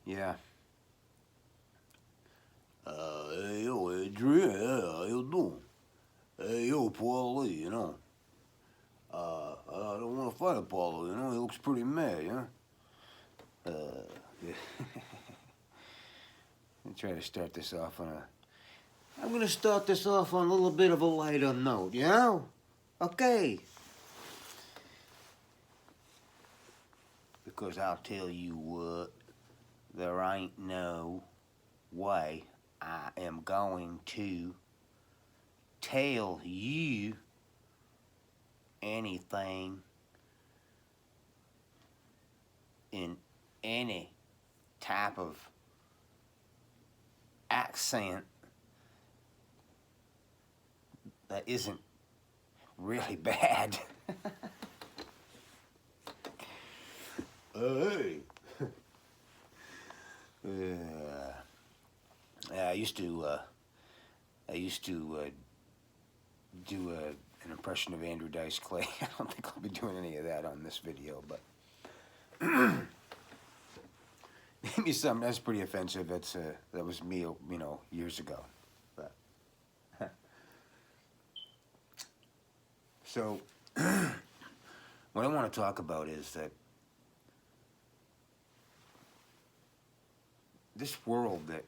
Yeah. Hey, yo, Adrian, how you doing? Hey, yo, Paulie, I don't want to fight Apollo, he looks pretty mad, yeah. I'm trying to start this off on a. I'm gonna start this off on a little bit of a lighter note, Okay. Because I'll tell you what, there ain't no way I am going to tell you anything in any type of accent that isn't really bad. Hey. Yeah. Yeah, I used to do an impression of Andrew Dice Clay. I don't think I'll be doing any of that on this video, but maybe something that's pretty offensive. That was me, years ago. But so, what I want to talk about is that this world that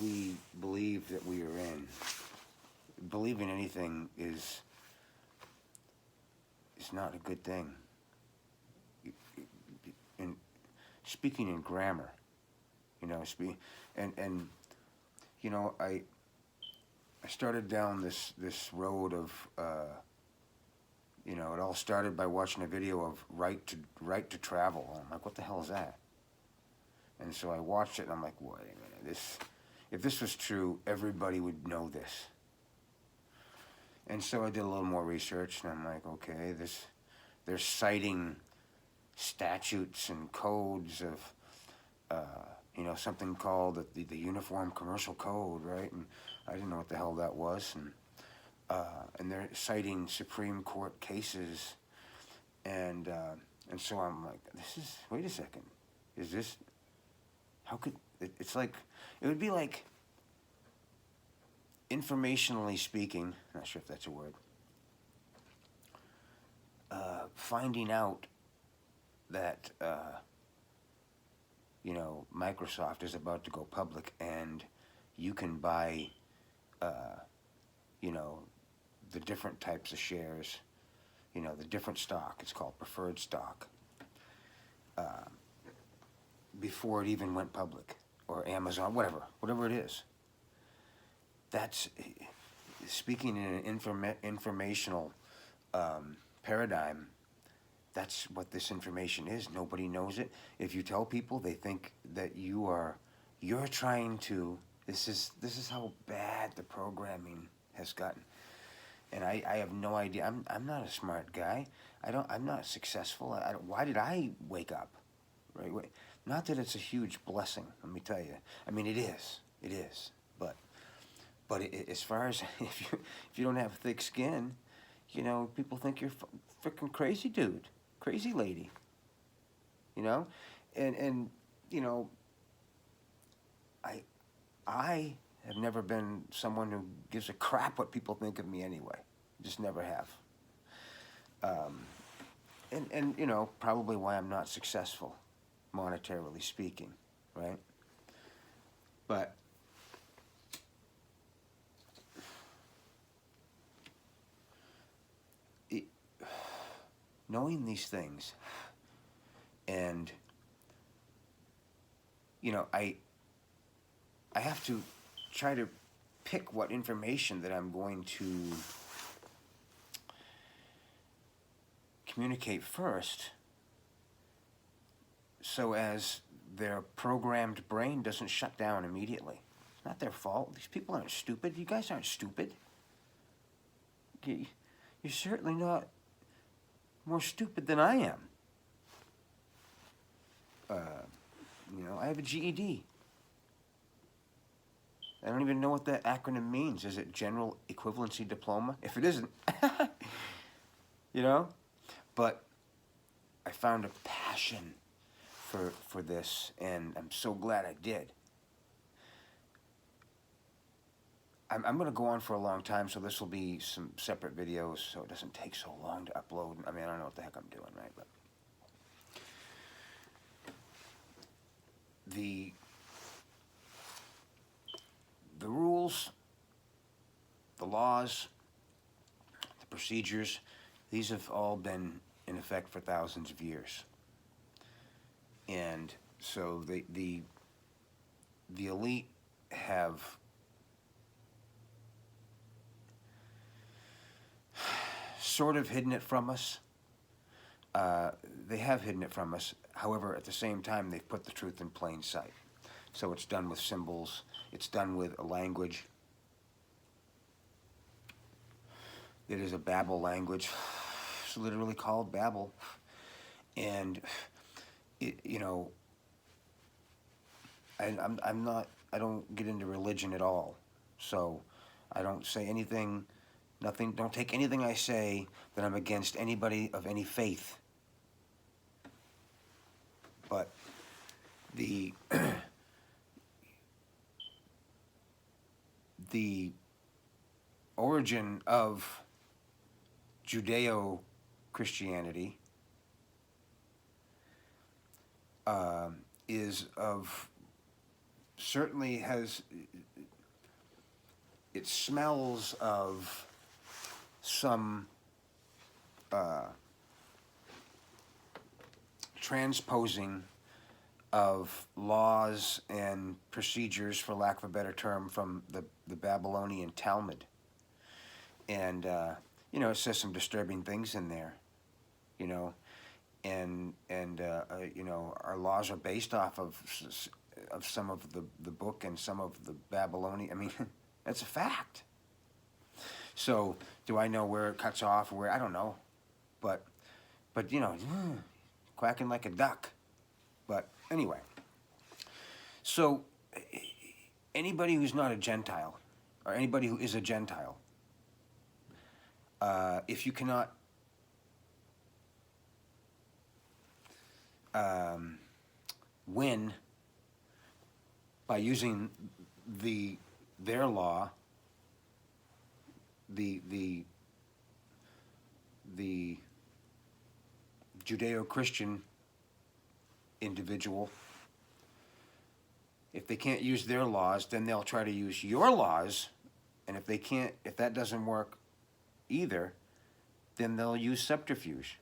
we believe that we are in, believing anything is not a good thing. And speaking in grammar, and I started down this road of it all started by watching a video of right to travel. I'm like, what the hell is that? And so I watched it, and I'm like, wait a minute, if this was true, everybody would know this. And so I did a little more research, and I'm like, okay, they're citing statutes and codes of, something called the Uniform Commercial Code, right? And I didn't know what the hell that was, and they're citing Supreme Court cases, and so I'm like, wait a second, is this, how could, it's like, it would be like, informationally speaking, not sure if that's a word, finding out that, Microsoft is about to go public, and you can buy, the different types of shares, the different stock. It's called preferred stock. Before it even went public, or Amazon, whatever it is. That's, speaking in an informational paradigm. That's what this information is. Nobody knows it. If you tell people, they think that you're trying to. This is how bad the programming has gotten. And I have no idea. I'm not a smart guy. I'm not successful. Why did I wake up? Right? Not that it's a huge blessing. Let me tell you. I mean, it is. It is. But as far as if you don't have thick skin, people think you're freaking crazy dude, crazy lady. And I have never been someone who gives a crap what people think of me anyway. Just never have. And probably why I'm not successful, monetarily speaking, right? But knowing these things, and I have to try to pick what information that I'm going to communicate first, so as their programmed brain doesn't shut down immediately. It's not their fault. These people aren't stupid. You guys aren't stupid. You're certainly not more stupid than I am. I have a GED. I don't even know what that acronym means. Is it General Equivalency Diploma? If it isn't, But I found a passion for this, and I'm so glad I did. I'm going to go on for a long time, so this will be some separate videos, so it doesn't take so long to upload. I mean, I don't know what the heck I'm doing, right? But the rules, the laws, the procedures, these have all been in effect for thousands of years. And so the elite have sort of hidden it from us. They have hidden it from us. However, at the same time, they've put the truth in plain sight. So it's done with symbols. It's done with a language. It is a Babel language. It's literally called Babel. And, you know, I'm not, I don't get into religion at all. So I don't say anything, nothing, don't take anything I say that I'm against anybody of any faith. But the the origin of Judeo-Christianity is of, certainly has, it smells of some transposing of laws and procedures, for lack of a better term, from the Babylonian Talmud. And, you know, it says some disturbing things in there, you know, and you know, our laws are based off of some of the book and some of the Babylonian, I mean, that's a fact. So, do I know where it cuts off, or where, I don't know, but you know, quacking like a duck. But anyway, so anybody who's not a Gentile, or anybody who is a Gentile, if you cannot win by using their law, the Judeo-Christian individual, if they can't use their laws, then they'll try to use your laws, and if they can't, if that doesn't work either, then they'll use subterfuge.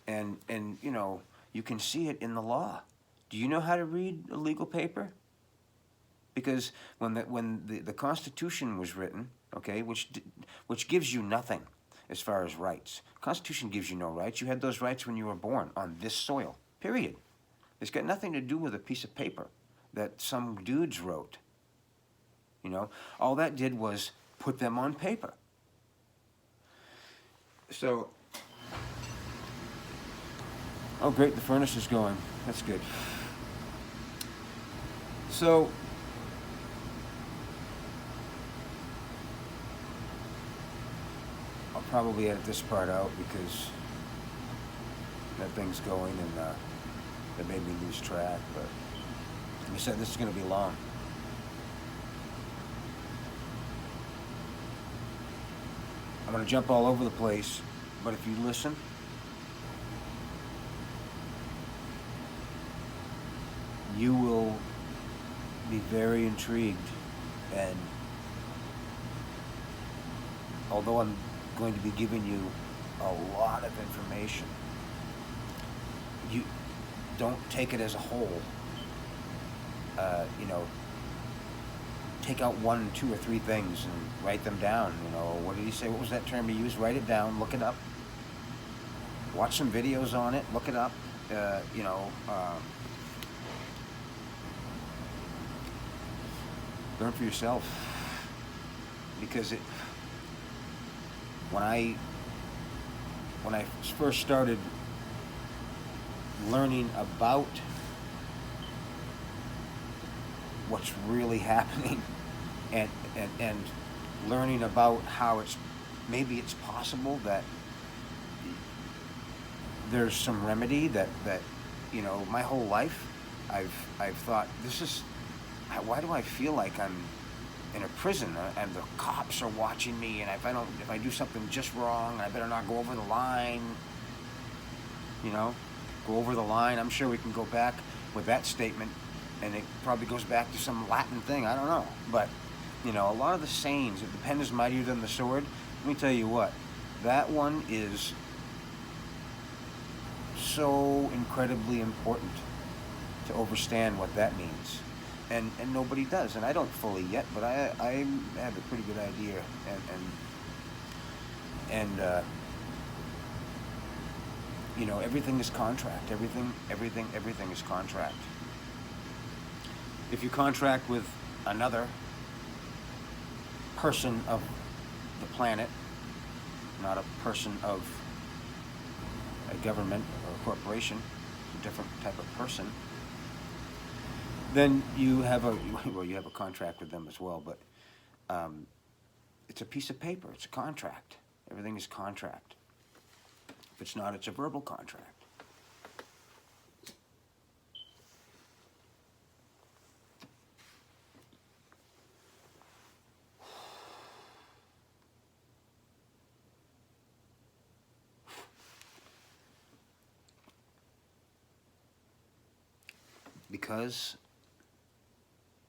And you know, you can see it in the law. Do you know how to read a legal paper? Because when the Constitution was written, okay, which gives you nothing as far as rights. Constitution gives you no rights. You had those rights when you were born on this soil, period. It's got nothing to do with a piece of paper that some dudes wrote. You know, all that did was put them on paper. So, oh great, the furnace is going. That's good. So, I'll probably edit this part out because that thing's going, and that made me lose track. But like I said, this is going to be long. I'm going to jump all over the place, but if you listen, you will be very intrigued. And although I'm going to be giving you a lot of information, you don't take it as a whole. You know, take out 1, 2, or 3 things and write them down. You know, what did he say? What was that term he used? Write it down, look it up, watch some videos on it, look it up. You know, learn for yourself, because when I first started learning about what's really happening, and learning about how maybe it's possible that there's some remedy that you know, my whole life I've thought, why do I feel like I'm in a prison, and the cops are watching me, and if I do something just wrong, I better not go over the line, you know, go over the line. I'm sure we can go back with that statement, and it probably goes back to some Latin thing, I don't know. But, you know, a lot of the sayings, if the pen is mightier than the sword, let me tell you what, that one is so incredibly important to understand what that means. And nobody does, and I don't fully yet, but I have a pretty good idea, and you know, everything is contract. Everything is contract. If you contract with another person of the planet, not a person of a government or a corporation, a different type of person, then you have a contract with them as well. But it's a piece of paper. It's a contract. Everything is contract. If it's not, it's a verbal contract. Because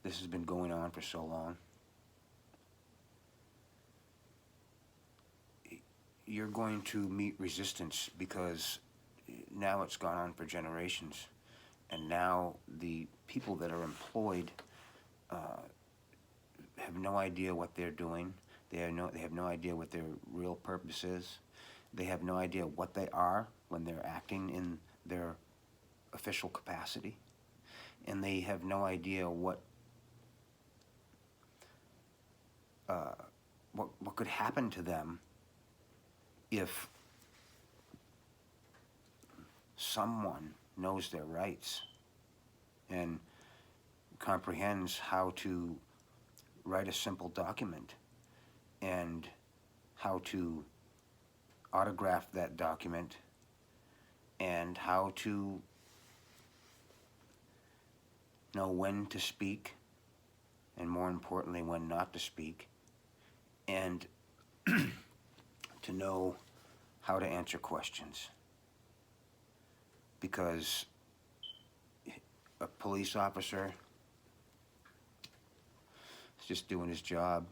this has been going on for so long, you're going to meet resistance, because now it's gone on for generations, and now the people that are employed have no idea what they're doing. They have no idea what their real purpose is. They have no idea what they are when they're acting in their official capacity, and they have no idea what could happen to them if someone knows their rights and comprehends how to write a simple document and how to autograph that document and how to know when to speak and, more importantly, when not to speak, and to know how to answer questions. Because a police officer is just doing his job.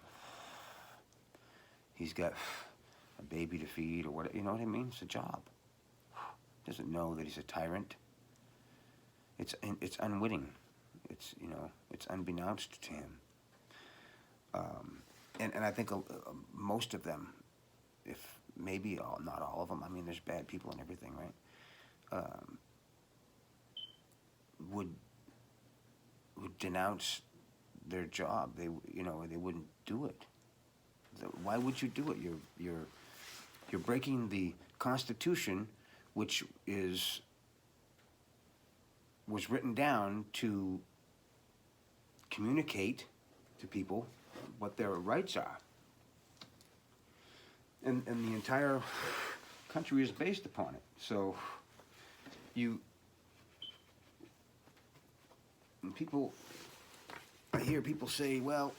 He's got a baby to feed, or what, you know what I mean? It's a job. Doesn't know that he's a tyrant. It's unwitting. It's, you know, it's unbeknownst to him. And I think most of them, if maybe not all of them, I mean, there's bad people and everything, right? Would denounce their job. They, you know, they wouldn't do it. Why would you do it? You're breaking the Constitution, which was written down to communicate to people what their rights are. And the entire country is based upon it. So I hear people say, well,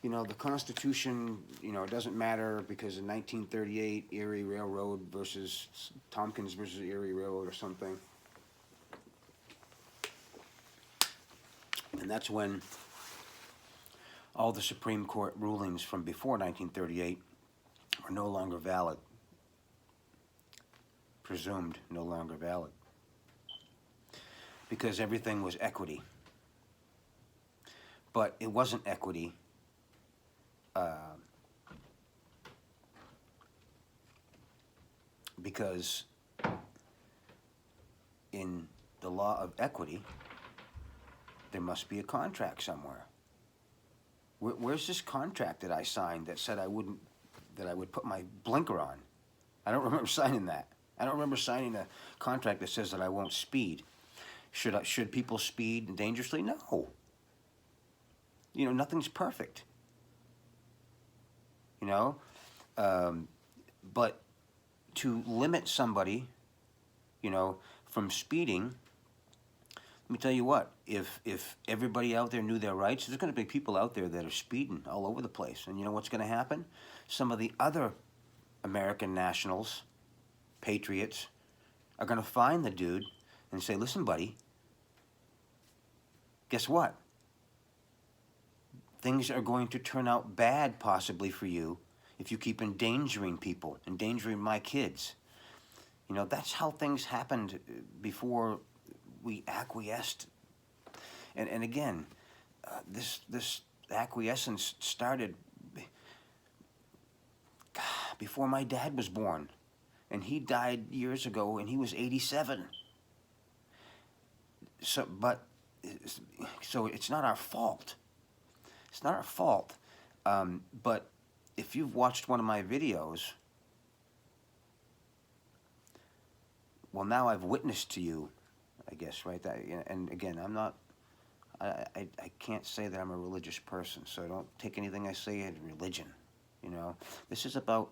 you know, the Constitution, you know, it doesn't matter because in 1938, Erie Railroad versus Tompkins versus Erie Railroad or something. And that's when all the Supreme Court rulings from before 1938 are no longer valid, presumed no longer valid, because everything was equity. But it wasn't equity because in the law of equity, there must be a contract somewhere. Where's this contract that I signed that said I would put my blinker on? I don't remember signing that. I don't remember signing a contract that says that I won't speed. Should people speed dangerously? No. You know, nothing's perfect. You know, but to limit somebody from speeding. Let me tell you what, if everybody out there knew their rights, there's going to be people out there that are speeding all over the place. And you know what's going to happen? Some of the other American nationals, patriots, are going to find the dude and say, listen, buddy, guess what? Things are going to turn out bad possibly for you if you keep endangering people, endangering my kids. That's how things happened before we acquiesced. And again, this acquiescence started before my dad was born. And he died years ago, and he was 87. So it's not our fault. It's not our fault. But if you've watched one of my videos, well, now I've witnessed to you, I guess, right? And again, I can't say that I'm a religious person, so don't take anything I say as religion. This is about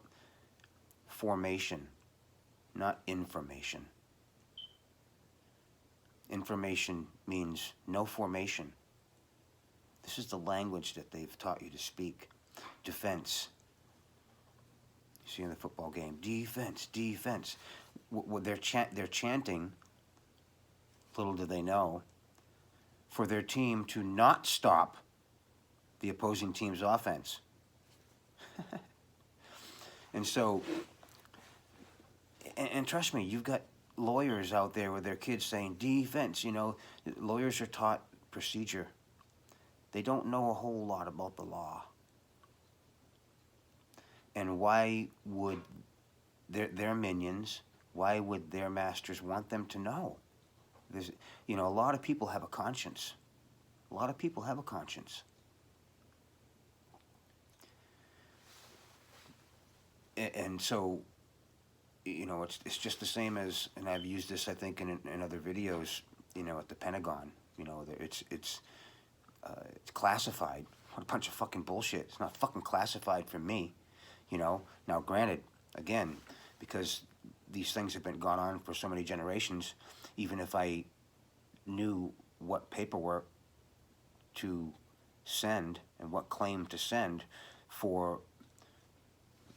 formation, not information. Information means no formation. This is the language that they've taught you to speak. Defense. You see in the football game, defense, defense. They're chanting, little do they know, for their team to not stop the opposing team's offense. And so, and trust me, you've got lawyers out there with their kids saying defense. Lawyers are taught procedure. They don't know a whole lot about the law. And why would their minions, why would their masters want them to know? There's, a lot of people have a conscience. A lot of people have a conscience. And so, it's just the same as, and I've used this, I think, in other videos, at the Pentagon. It's classified. What a bunch of fucking bullshit. It's not fucking classified for me, Now, granted, again, because these things have been gone on for so many generations, even if I knew what paperwork to send and what claim to send for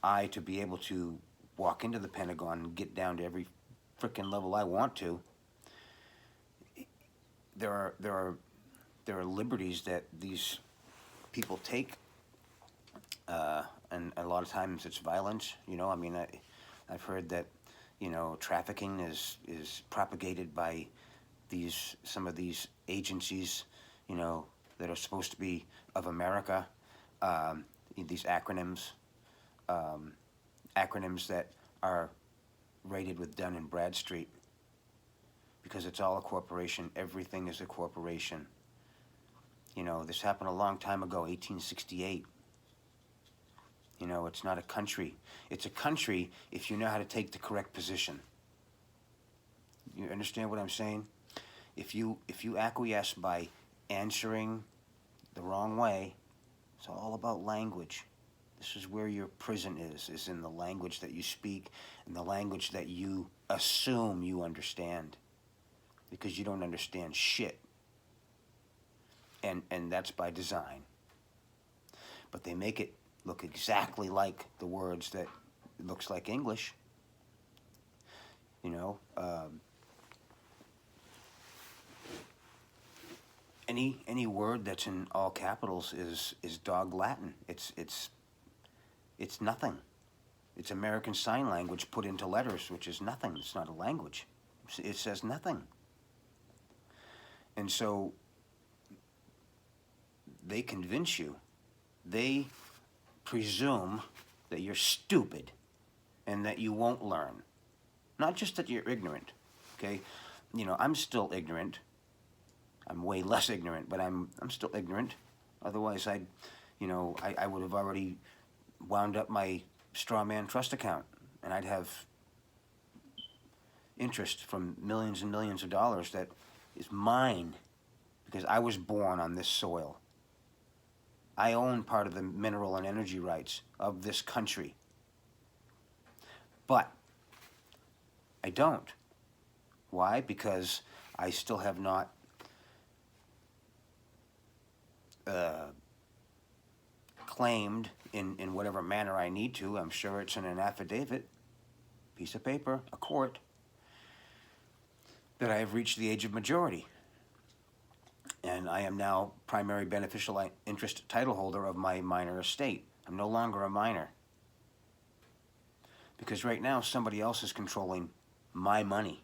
I to be able to walk into the Pentagon and get down to every frickin' level I want to, there are liberties that these people take, and a lot of times it's violence. I've heard that trafficking is propagated by some of these agencies, that are supposed to be of America. These acronyms that are rated with Dun and Bradstreet, because it's all a corporation. Everything is a corporation. This happened a long time ago, 1868. It's not a country. It's a country if you know how to take the correct position. You understand what I'm saying? If you acquiesce by answering the wrong way, it's all about language. This is where your prison is in the language that you speak and the language that you assume you understand, because you don't understand shit. And that's by design. But they make it look exactly like the words that it looks like English. Any word that's in all capitals is dog Latin. It's nothing. It's American Sign Language put into letters, which is nothing. It's not a language. It says nothing. And so they convince you. They presume that you're stupid and that you won't learn. Not just that you're ignorant, okay? I'm still ignorant. I'm way less ignorant, but I'm still ignorant. Otherwise, I would have already wound up my straw man trust account, and I'd have interest from millions and millions of dollars that is mine because I was born on this soil. I own part of the mineral and energy rights of this country. But I don't. Why? Because I still have not claimed in whatever manner I need to. I'm sure it's in an affidavit, piece of paper, a court, that I have reached the age of majority. And I am now primary beneficial interest title holder of my minor estate. I'm no longer a minor. Because right now somebody else is controlling my money.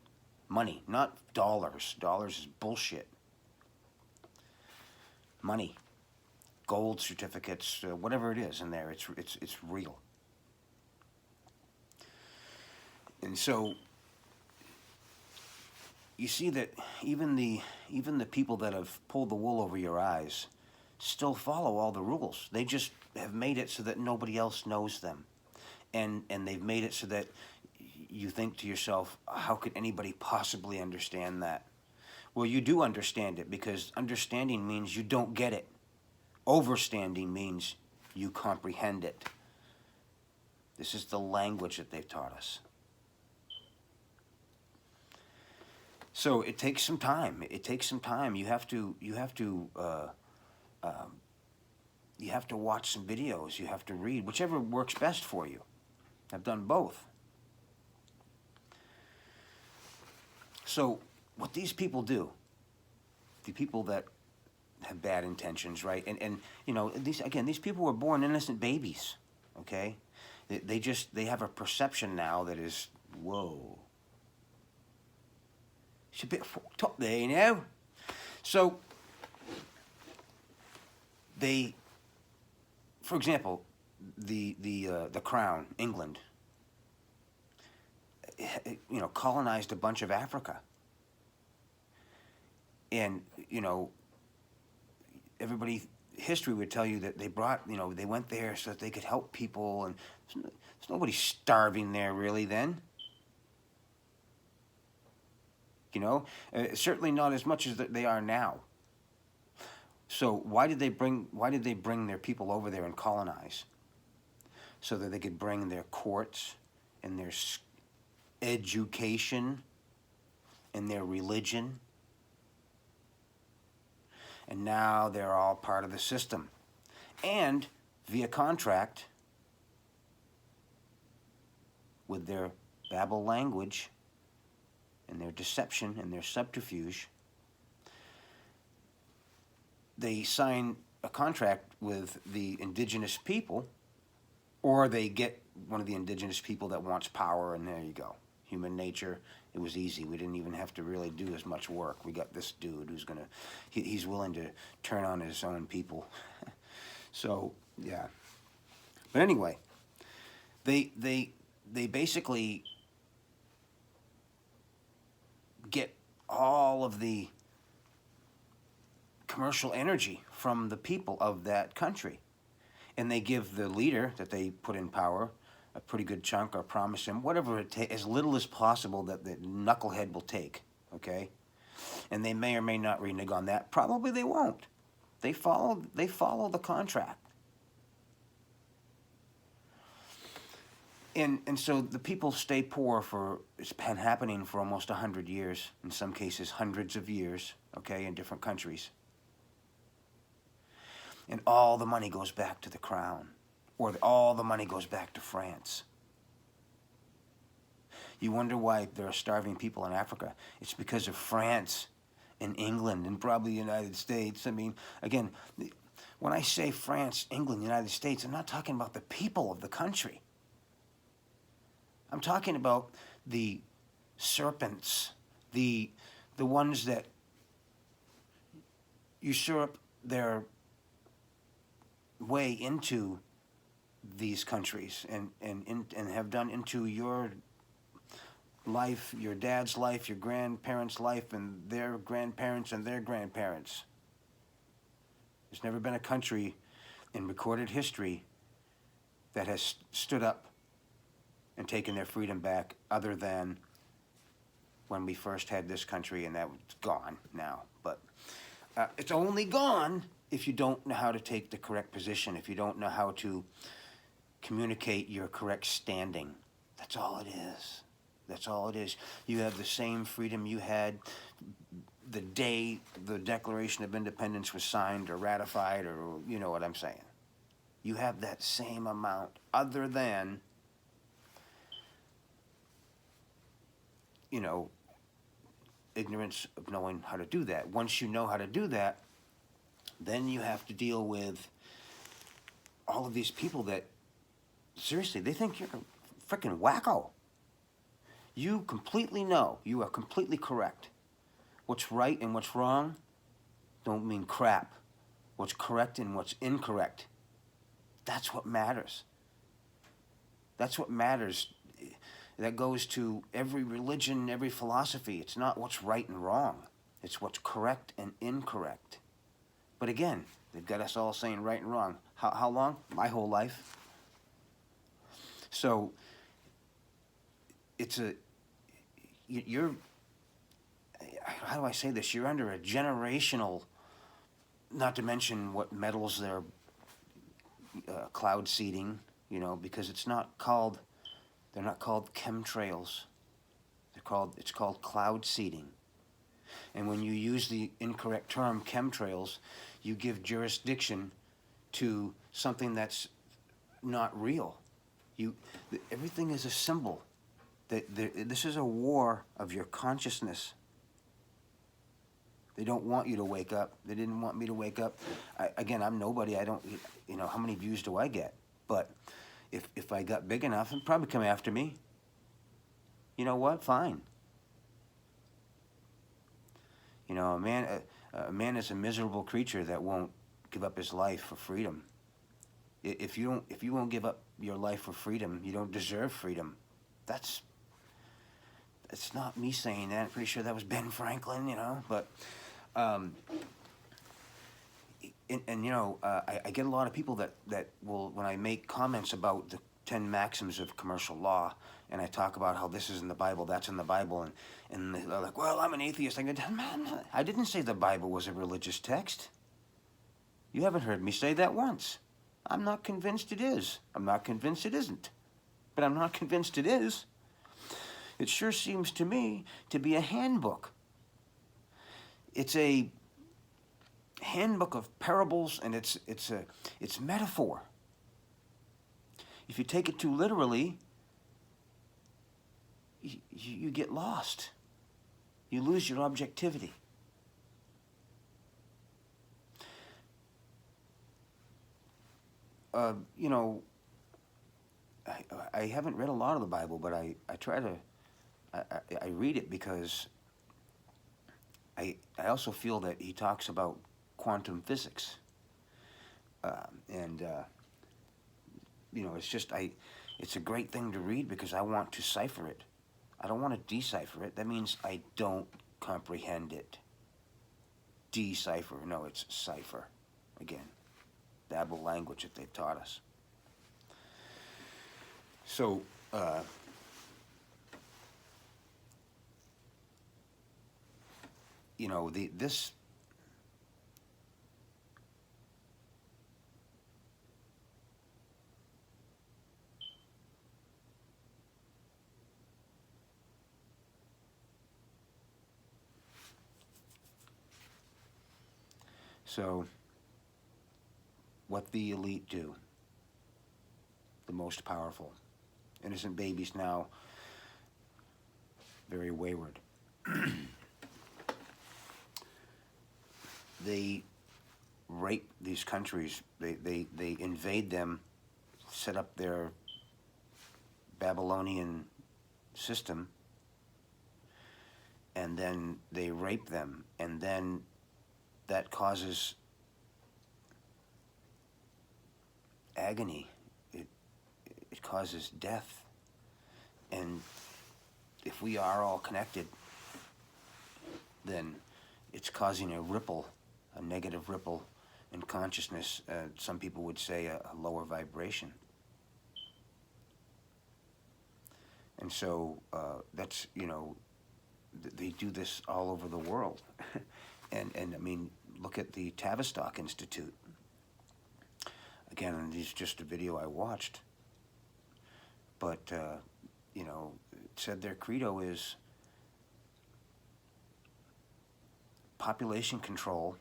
Money, not dollars. Dollars is bullshit. Money. Gold certificates, whatever it is in there, it's real. And so you see that even the people that have pulled the wool over your eyes still follow all the rules. They just have made it so that nobody else knows them. And they've made it so that you think to yourself, how could anybody possibly understand that? Well, you do understand it, because understanding means you don't get it. Overstanding means you comprehend it. This is the language that they've taught us. So it takes some time. It takes some time. You have to watch some videos. You have to read, whichever works best for you. I've done both. So what these people do, the people that have bad intentions, right? And you know, these people were born innocent babies, okay? They have a perception now that is, whoa. It's a bit fucked up there, you know? So they, for example, the Crown, England, you know, colonized a bunch of Africa. And, you know, everybody, history would tell you that they brought, you know, they went there so that they could help people, and there's nobody starving there really then. You know, certainly not as much as they are now. So why did they bring their people over there and colonize? So that they could bring their courts and their education and their religion. And now they're all part of the system. And via contract, with their babble language and their deception and their subterfuge, they sign a contract with the indigenous people, or they get one of the indigenous people that wants power, and there you go. Human nature, it was easy. We didn't even have to really do as much work. We got this dude who's gonna, he's willing to turn on his own people. So, yeah. But anyway, they basically get all of the commercial energy from the people of that country. And they give the leader that they put in power a pretty good chunk, or promise him whatever it takes, as little as possible that the knucklehead will take, okay? And they may or may not renege on that. Probably they won't. They follow the contract. And so the people stay poor for, it's been happening for almost 100 years, in some cases hundreds of years, okay, in different countries. And all the money goes back to the crown, or all the money goes back to France. You wonder why there are starving people in Africa. It's because of France and England and probably the United States. I mean, again, when I say France, England, United States, I'm not talking about the people of the country. I'm talking about the serpents, the ones that usurp their way into these countries and have done into your life, your dad's life, your grandparents' life, and their grandparents and their grandparents. There's never been a country in recorded history that has stood up and taken their freedom back, other than when we first had this country, and that was gone now. But it's only gone if you don't know how to take the correct position, if you don't know how to communicate your correct standing. That's all it is. That's all it is. You have the same freedom you had the day the Declaration of Independence was signed or ratified, or you know what I'm saying. You have that same amount, other than, you know, ignorance of knowing how to do that. Once you know how to do that, then you have to deal with all of these people that, seriously, they think you're a freaking wacko. You completely know, you are completely correct. What's right and what's wrong don't mean crap. What's correct and what's incorrect, that's what matters. That's what matters. That goes to every religion, every philosophy. It's not what's right and wrong. It's what's correct and incorrect. But again, they've got us all saying right and wrong. How long? My whole life. So it's you're, how do I say this? You're under a generational, not to mention what metals they're cloud seeding, you know, because it's not called, they're not called chemtrails. It's called cloud seeding. And when you use the incorrect term chemtrails, you give jurisdiction to something that's not real. Everything is a symbol. This is a war of your consciousness. They don't want you to wake up. They didn't want me to wake up. Again, I'm nobody. I don't, you know, how many views do I get? But if I got big enough, they'd probably come after me. You know what? Fine. You know, a man is a miserable creature that won't give up his life for freedom. If you won't give up your life for freedom, you don't deserve freedom. It's not me saying that. I'm pretty sure that was Ben Franklin, you know. But, and you know, I get a lot of people that will, when I make comments about the 10 maxims of commercial law, and I talk about how this is in the Bible, that's in the Bible, and they're like, well, I'm an atheist. I go, man, I didn't say the Bible was a religious text. You haven't heard me say that once. I'm not convinced it is. I'm not convinced it isn't. But I'm not convinced it is. It sure seems to me to be a handbook. It's a handbook of parables, and it's metaphor. If you take it too literally, you get lost. You lose your objectivity. You know, I haven't read a lot of the Bible, but I try to, I read it because I also feel that he talks about quantum physics. You know, it's a great thing to read because I want to cipher it. I don't want to decipher it. That means I don't comprehend it. Decipher, no, it's cipher. Again, Babel language that they've taught us. So, you know, this so what the elite do, the most powerful. Innocent babies now, very wayward. They rape these countries. They invade them, set up their Babylonian system, and then they rape them, and then that causes agony. It causes death. And if we are all connected, then it's causing a ripple, a negative ripple in consciousness. Some people would say a lower vibration. And so that's, you know, they do this all over the world. and I mean, look at the Tavistock Institute. Again, this is just a video I watched. But, you know, said their credo is population control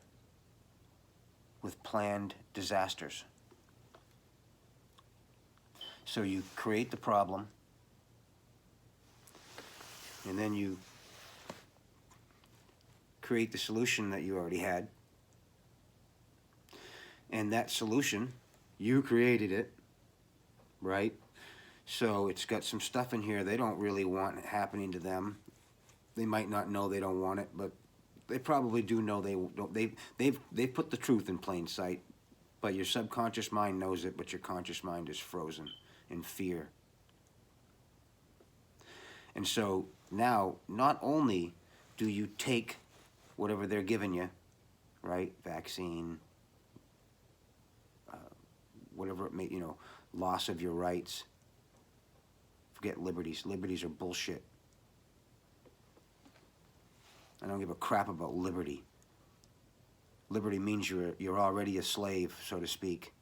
with planned disasters. So you create the problem, and then you create the solution that you already had. And that solution, you created it, right? So it's got some stuff in here they don't really want happening to them. They might not know they don't want it, but they probably do know they don't. They've put the truth in plain sight, but your subconscious mind knows it, but your conscious mind is frozen in fear. And so now, not only do you take whatever they're giving you, right? Vaccine, whatever it may, you know, loss of your rights. Forget liberties. Liberties are bullshit. I don't give a crap about liberty. Liberty means you're already a slave, so to speak.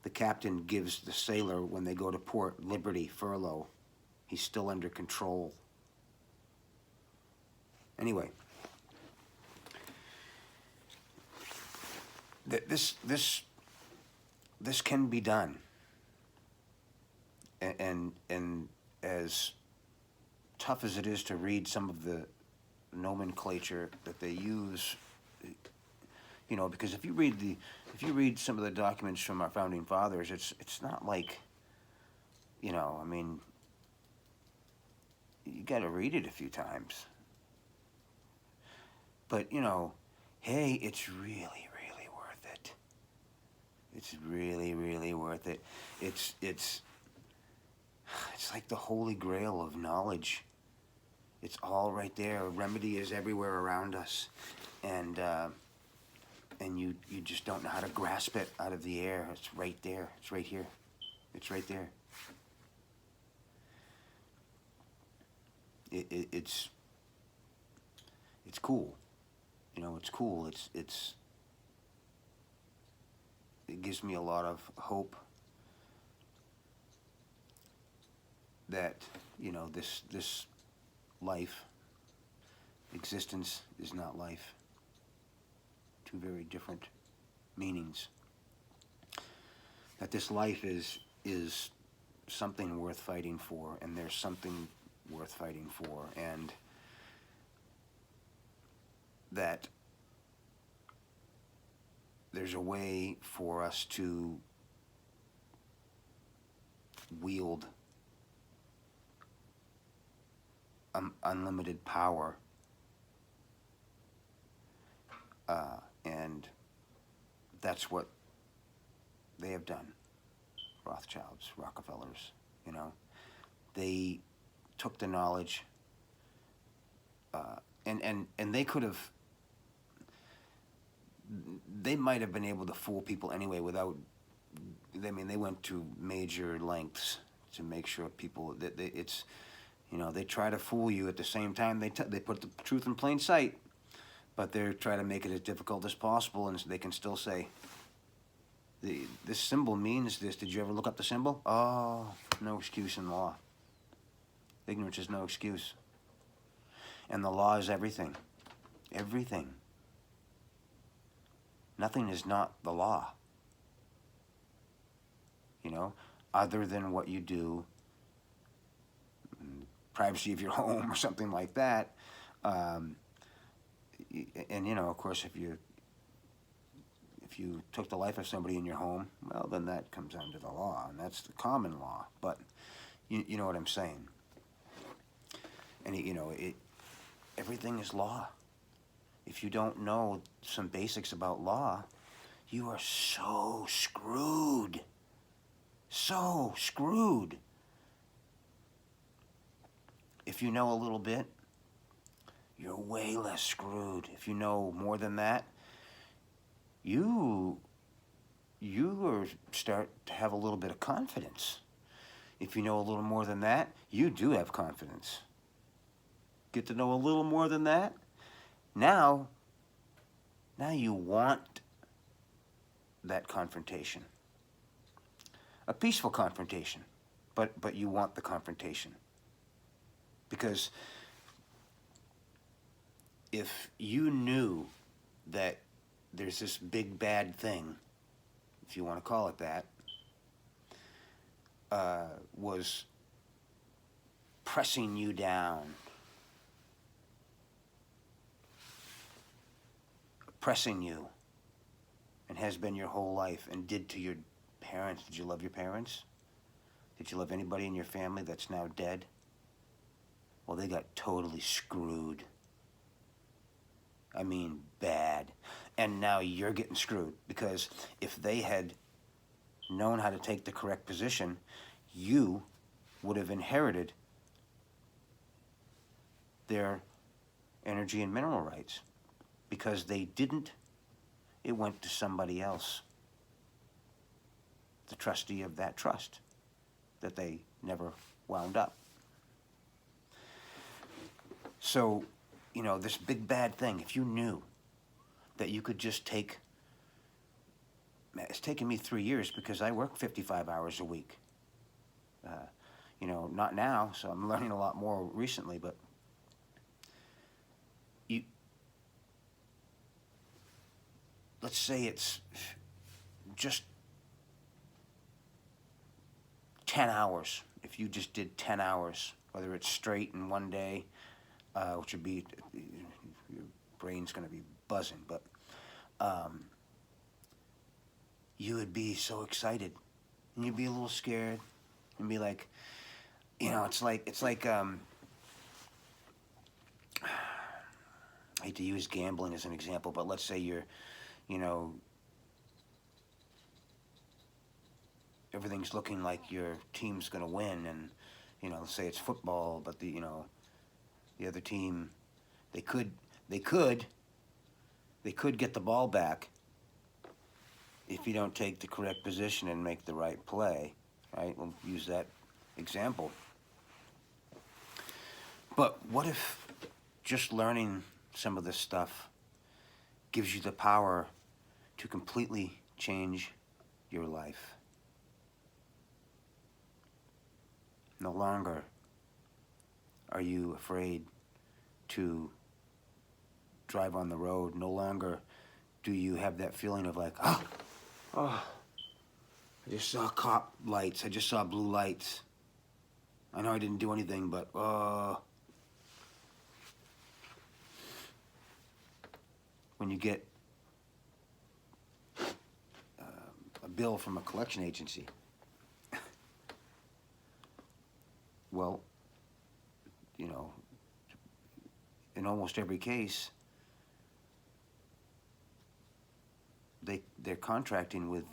The captain gives the sailor, when they go to port, liberty, furlough. He's still under control. Anyway, this can be done. And as tough as it is to read some of the nomenclature that they use, you know, because if you read some of the documents from our founding fathers, it's not like, you know, I mean, you got to read it a few times. But, you know, hey, it's really, really worth it. It's really, really worth it. It's like the holy grail of knowledge. It's all right there. A remedy is everywhere around us. And you just don't know how to grasp it out of the air. It's right there. It's right here. It's right there. It's cool. You know, it's cool. It gives me a lot of hope that, you know, this life, existence is not life. Two very different meanings. That this life is something worth fighting for, and there's something worth fighting for, and that there's a way for us to wield unlimited power, and that's what they have done. Rothschilds, Rockefellers, you know, they took the knowledge, and they could have, they might have been able to fool people anyway without, I mean, they went to major lengths to make sure people, that it's, you know, they try to fool you at the same time they put the truth in plain sight, but they're trying to make it as difficult as possible, and they can still say, this symbol means this. Did you ever look up the symbol? Oh, no excuse in law. Ignorance is no excuse. And the law is everything. Everything. Nothing is not the law. You know, other than what you do, privacy of your home or something like that. And, you know, of course, if you took the life of somebody in your home, well, then that comes under the law, and that's the common law. But you know what I'm saying. And, you know, everything is law. If you don't know some basics about law, you are so screwed. So screwed. If you know a little bit, you're way less screwed. If you know more than that, you start to have a little bit of confidence. If you know a little more than that, you do have confidence. Get to know a little more than that, now you want that confrontation. A peaceful confrontation, but you want the confrontation. Because if you knew that there's this big bad thing, if you want to call it that, was pressing you down, oppressing you, and has been your whole life, and did to your parents. Did you love your parents? Did you love anybody in your family that's now dead? Well, they got totally screwed. I mean, bad. And now you're getting screwed, because if they had known how to take the correct position, you would have inherited their energy and mineral rights. Because they didn't, it went to somebody else, the trustee of that trust that they never wound up. So, you know, this big bad thing, if you knew that you could just take, it's taken me 3 years because I work 55 hours a week. You know, not now, so I'm learning a lot more recently, but let's say it's just 10 hours. If you just did 10 hours, whether it's straight in one day, which would be, your brain's going to be buzzing, but you would be so excited, and you'd be a little scared, and be like, you know, it's like I hate to use gambling as an example, but let's say you're, you know, everything's looking like your team's going to win, and, you know, let's say it's football, but the other team, they could get the ball back if you don't take the correct position and make the right play, right? We'll use that example. But what if just learning some of this stuff gives you the power to completely change your life? No longer are you afraid to drive on the road. No longer do you have that feeling of like, oh, I just saw cop lights. I just saw blue lights. I know I didn't do anything, but when you get a bill from a collection agency, well, you know, in almost every case, they're contracting with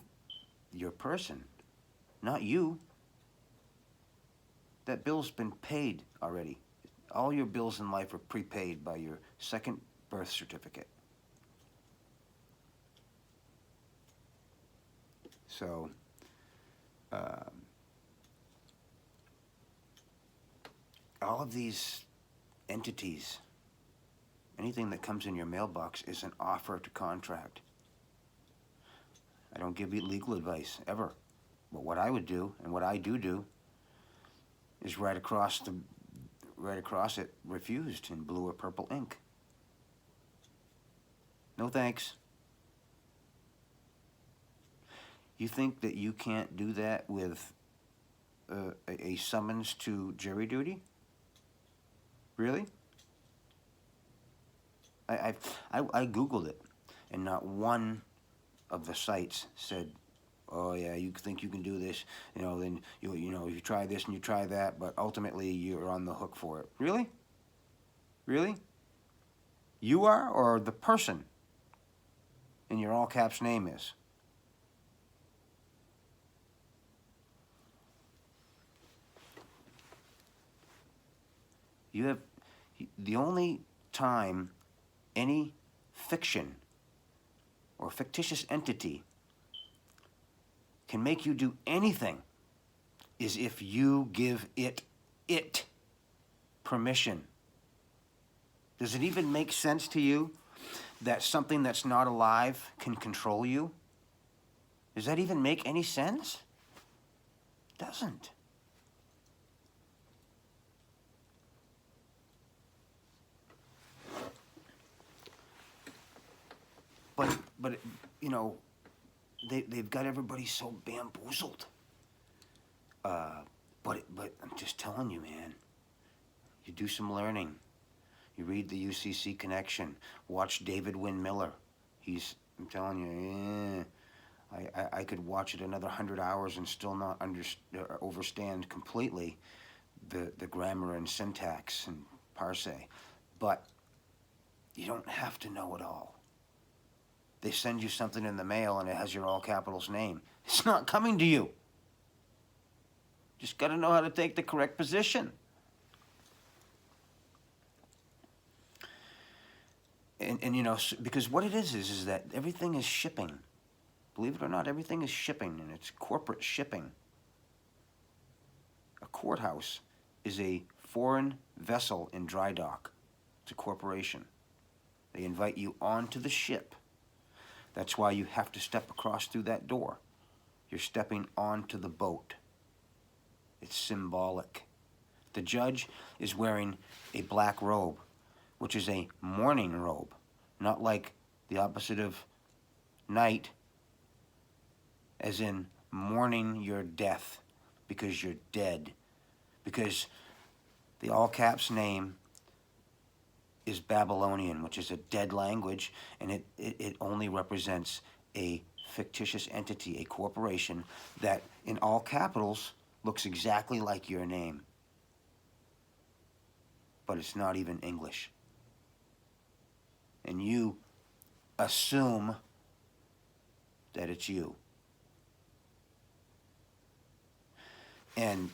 your person, not you. That bill's been paid already. All your bills in life are prepaid by your second birth certificate. So, all of these entities, anything that comes in your mailbox is an offer to contract. I don't give you legal advice, ever. But what I would do, and what I do, is right across it, refused in blue or purple ink. No thanks. You think that you can't do that with a summons to jury duty? Really? I Googled it, and not one of the sites said, oh yeah, you think you can do this, you know, then you try this and you try that, but ultimately you're on the hook for it. Really? Really? You are, or the person in your all caps name is? You have, the only time any fiction or fictitious entity can make you do anything is if you give it permission. Does it even make sense to you that something that's not alive can control you? Does that even make any sense? It doesn't. but you know, they've got everybody so bamboozled. But I'm just telling you, man. You do some learning. You read the UCC Connection. Watch David Wynn Miller. I'm telling you, I could watch it another 100 hours and still not overstand completely the grammar and syntax and parse. But you don't have to know it all. They send you something in the mail and it has your all capitals name. It's not coming to you. Just got to know how to take the correct position. And you know, because what it is that everything is shipping. Believe it or not, everything is shipping, and it's corporate shipping. A courthouse is a foreign vessel in dry dock. It's a corporation. They invite you onto the ship. That's why you have to step across through that door. You're stepping onto the boat. It's symbolic. The judge is wearing a black robe, which is a mourning robe, not like the opposite of night, as in mourning your death because you're dead. Because the all caps name is Babylonian, which is a dead language, and it only represents a fictitious entity, a corporation that in all capitals looks exactly like your name. But it's not even English. And you assume that it's you. And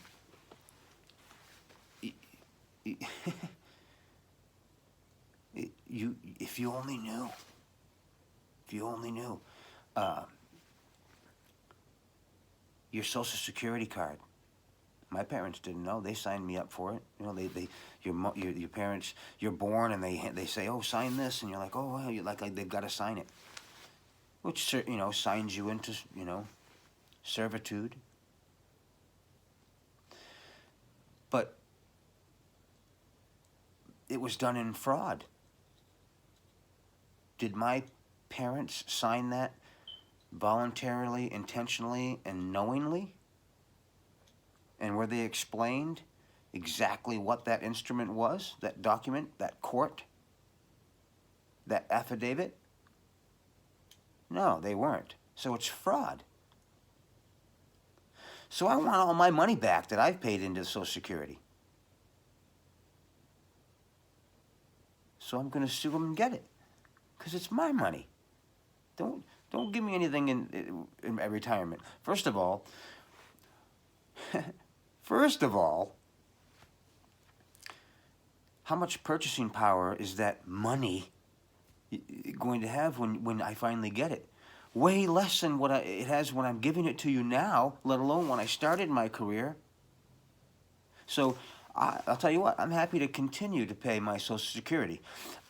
if you only knew, your Social Security card. My parents didn't know. They signed me up for it. You know, your parents, you're born, and they say, oh, sign this, and you're like, oh, well, you're like they've got to sign it, which, you know, signs you into, you know, servitude. But it was done in fraud. Did my parents sign that voluntarily, intentionally, and knowingly? And were they explained exactly what that instrument was, that document, that court, that affidavit? No, they weren't. So it's fraud. So I want all my money back that I've paid into Social Security. So I'm going to sue them and get it, because it's my money. Don't give me anything in retirement. First of all, how much purchasing power is that money going to have when I finally get it? Way less than what it has when I'm giving it to you now, let alone when I started my career. So I'll tell you what, I'm happy to continue to pay my Social Security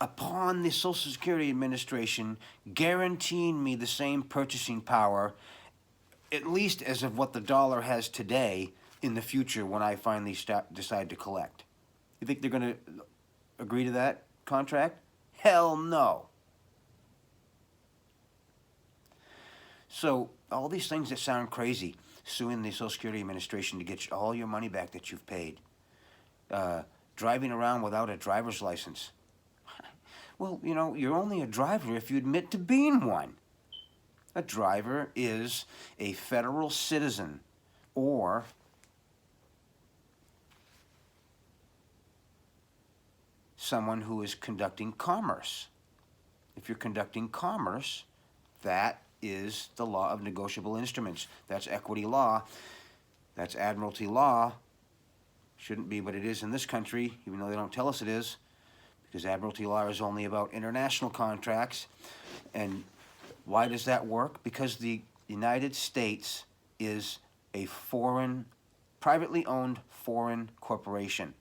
upon the Social Security Administration guaranteeing me the same purchasing power, at least as of what the dollar has today, in the future when I finally decide to collect. You think they're going to agree to that contract? Hell no. So all these things that sound crazy, suing the Social Security Administration to get all your money back that you've paid, driving around without a driver's license. Well, you know, you're only a driver if you admit to being one. A driver is a federal citizen or someone who is conducting commerce. If you're conducting commerce, that is the law of negotiable instruments. That's equity law. That's admiralty law. Shouldn't be, but it is in this country, even though they don't tell us it is, because admiralty law is only about international contracts. And why does that work? Because the United States is a foreign, privately owned foreign corporation.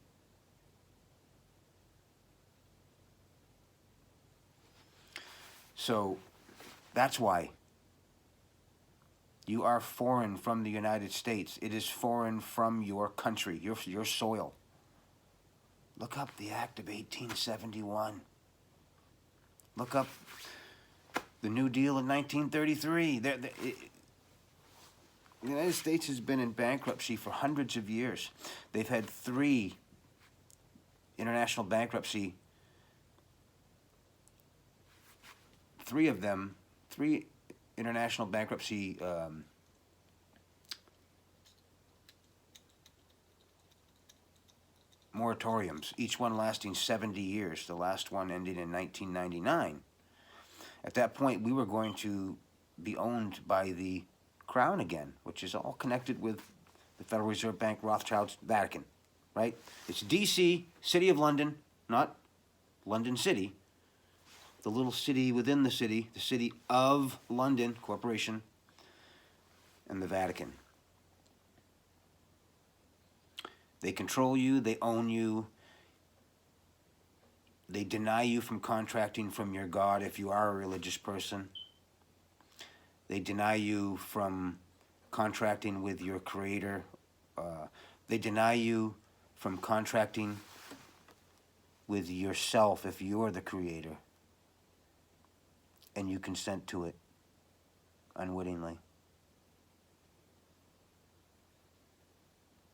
So that's why you are foreign from the United States. It is foreign from your country, your soil. Look up the Act of 1871. Look up The New Deal in 1933. The United States has been in bankruptcy for hundreds of years. They've had three international bankruptcy, three international bankruptcy moratoriums, each one lasting 70 years. The last one ended in 1999. At that point, we were going to be owned by the Crown again, which is all connected with the Federal Reserve Bank, Rothschilds, Vatican, right? It's D.C., City of London, not London City, the little city within the City of London Corporation, and the Vatican. They control you, they own you, they deny you from contracting from your God if you are a religious person. They deny you from contracting with your Creator. They deny you from contracting with yourself if you're the Creator and you consent to it unwittingly.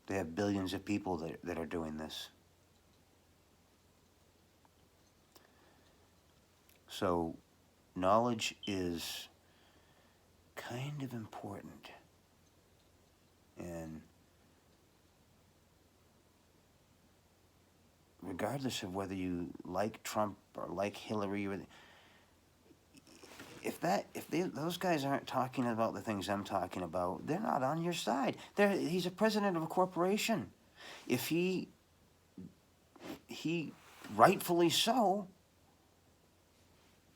They have billions of people that are doing this. So knowledge is kind of important. And regardless of whether you like Trump or like Hillary, or those guys aren't talking about the things I'm talking about, they're not on your side. He's a president of a corporation. If he rightfully so,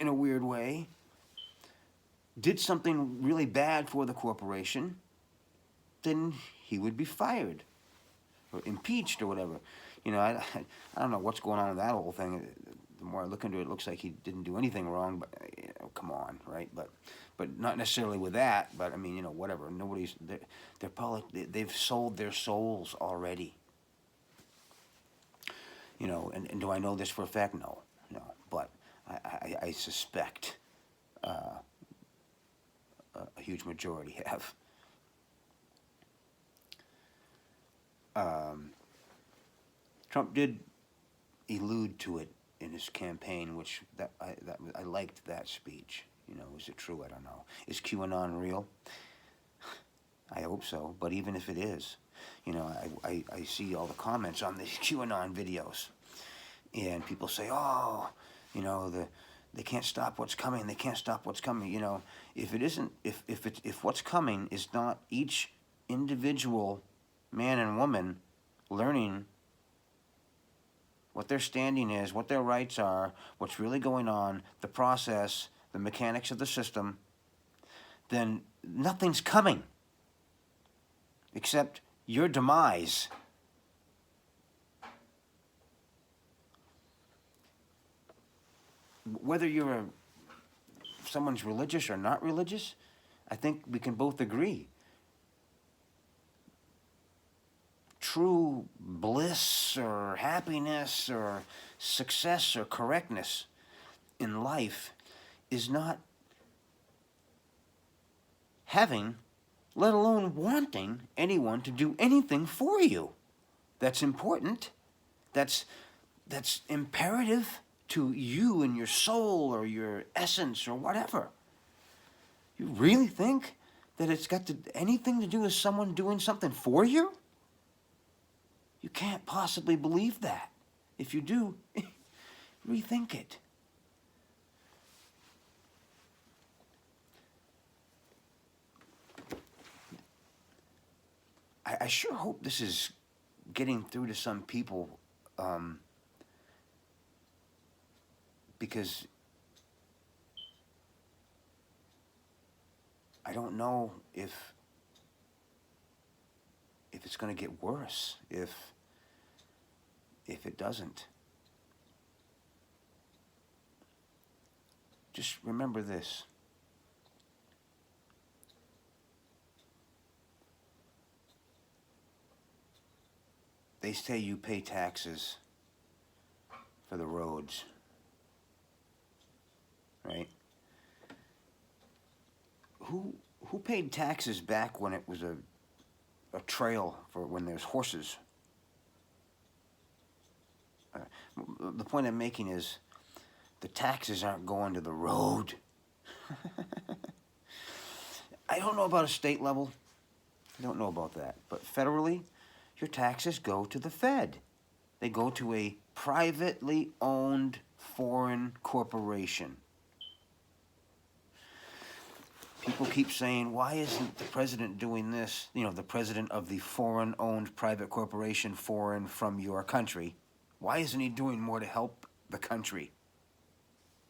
in a weird way, did something really bad for the corporation, then he would be fired or impeached or whatever. You know, I don't know what's going on with that whole thing. The more I look into it, it looks like he didn't do anything wrong, but, you know, come on, right? But not necessarily with that, but I mean, you know, whatever. They've sold their souls already. You know, and do I know this for a fact? No, but I suspect a huge majority have. Trump did allude to it in his campaign, which I liked that speech. You know, is it true? I don't know. Is QAnon real? I hope so. But even if it is, you know, I see all the comments on these QAnon videos, and people say, oh, you know, they can't stop what's coming. They can't stop what's coming. You know, if what's coming is not each individual man and woman learning what their standing is, what their rights are, what's really going on, the process, the mechanics of the system, then nothing's coming except your demise. Whether someone's religious or not religious, I think we can both agree. True bliss or happiness or success or correctness in life is not having, let alone wanting, anyone to do anything for you. That's important. That's imperative to you and your soul or your essence or whatever. You really think that it's got anything to do with someone doing something for you? You can't possibly believe that. If you do, rethink it. I sure hope this is getting through to some people, because I don't know if it's going to get worse if it doesn't. Just remember this. They say you pay taxes for the roads, right? who paid taxes back when it was a trail for when there's horses? The point I'm making is the taxes aren't going to the road. I don't know about a state level. I don't know about that. But federally, your taxes go to the Fed. They go to a privately owned foreign corporation. People keep saying, why isn't the president doing this? You know, the president of the foreign-owned private corporation, foreign from your country. Why isn't he doing more to help the country?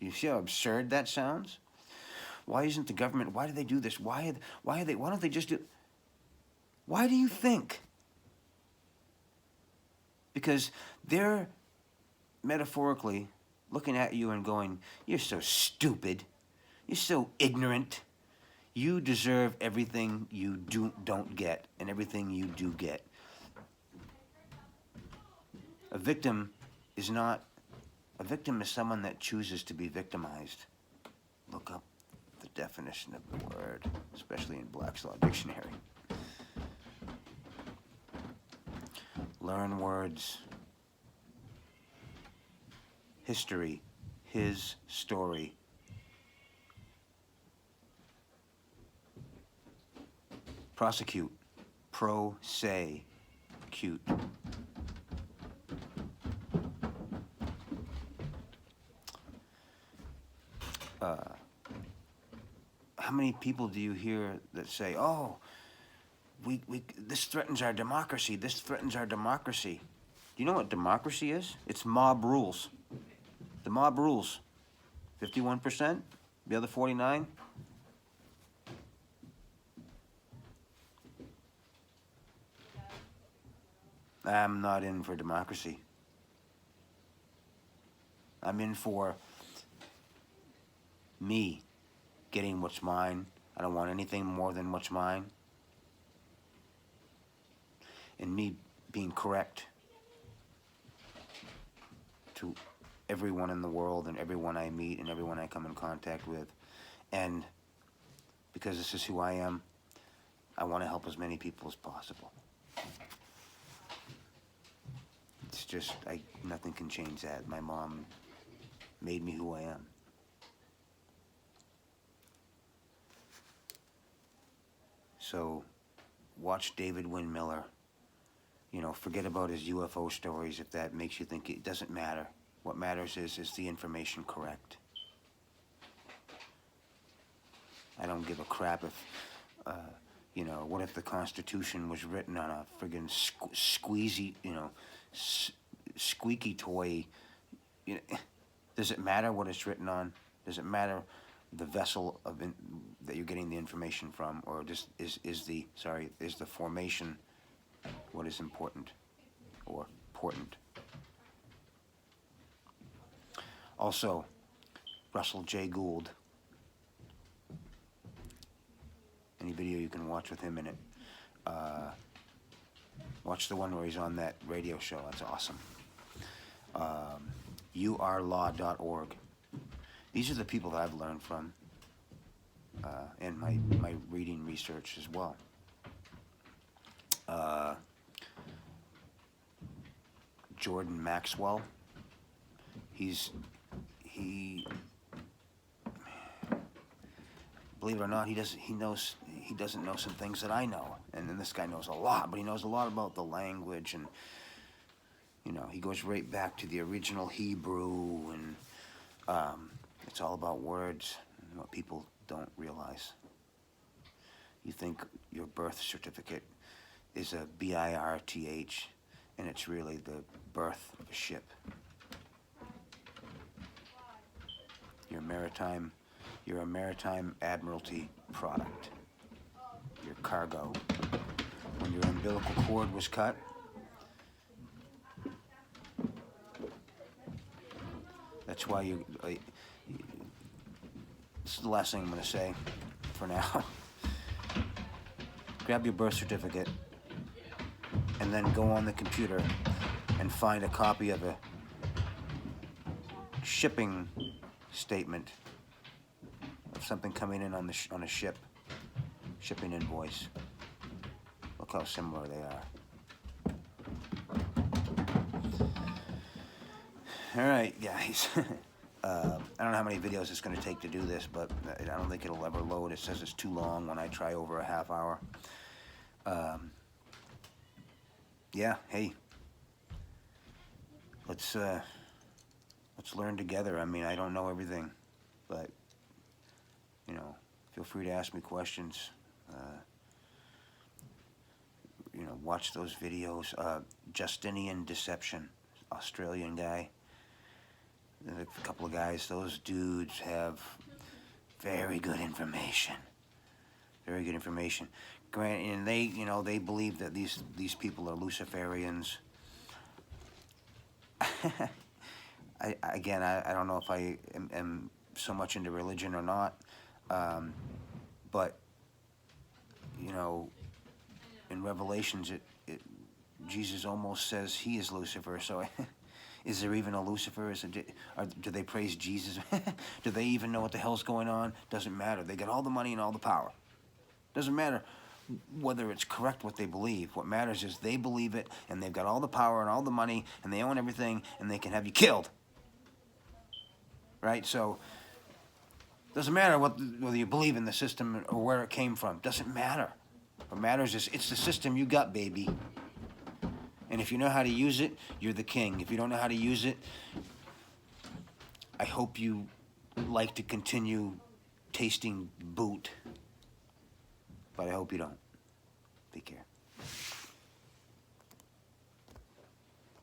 You see how absurd that sounds? Why isn't the government, why do they do this? Why don't they just do... Why do you think? Because they're metaphorically looking at you and going, you're so stupid. You're so ignorant. You deserve everything you don't get and everything you do get. A victim is someone that chooses to be victimized. Look up the definition of the word, especially in Black's Law Dictionary. Learn words. History. His story. Prosecute. Pro se. Cute. How many people do you hear that say, oh, this threatens our democracy, this threatens our democracy? Do you know what democracy is? It's mob rules. The mob rules. 51%, the other 49%. I'm not in for democracy. I'm in for me getting what's mine. I don't want anything more than what's mine. And me being correct to everyone in the world and everyone I meet and everyone I come in contact with. And because this is who I am, I want to help as many people as possible. It's just, nothing can change that. My mom made me who I am. So, watch David Wynn Miller. You know, forget about his UFO stories if that makes you think it doesn't matter. What matters is the information correct? I don't give a crap if, you know, what if the Constitution was written on a friggin' squeezy, you know, squeaky toy? You know, does it matter what it's written on? Does it matter the vessel that you're getting the information from, or just is the formation what is important or important? Also, Russell J. Gould. Any video you can watch with him in it. Watch the one where he's on that radio show. That's awesome. urlaw.org. These are the people that I've learned from in my reading research as well. Jordan Maxwell. Believe it or not, he doesn't know some things that I know. And then this guy knows a lot, but he knows a lot about the language, and you know, he goes right back to the original Hebrew, and it's all about words and what people don't realize. You think your birth certificate is a BIRTH, and it's really the birth of a ship. You're a maritime admiralty product. Your cargo. When your umbilical cord was cut, that's why this is the last thing I'm going to say for now. Grab your birth certificate and then go on the computer and find a copy of a shipping statement of something coming in on a ship shipping invoice. Look how similar they are. All right, guys. I don't know how many videos it's going to take to do this, but I don't think it'll ever load. It says it's too long when I try over a half hour. Yeah, hey. Let's learn together. I mean, I don't know everything, but, you know, feel free to ask me questions. You know, watch those videos. Justinian Deception, Australian guy. A couple of guys. Those dudes have very good information. Very good information. And they, you know, they believe that these people are Luciferians. Again, I don't know if I am so much into religion or not, but, you know, in Revelations, Jesus almost says he is Lucifer, so is there even a Lucifer? Do they praise Jesus? Do they even know what the hell's going on? Doesn't matter. They got all the money and all the power. Doesn't matter whether it's correct what they believe. What matters is they believe it, and they've got all the power and all the money, and they own everything, and they can have you killed. Right? So, doesn't matter whether you believe in the system or where it came from. Doesn't matter. What matters is it's the system you got, baby. And if you know how to use it, you're the king. If you don't know how to use it, I hope you like to continue tasting boot. But I hope you don't. Take care.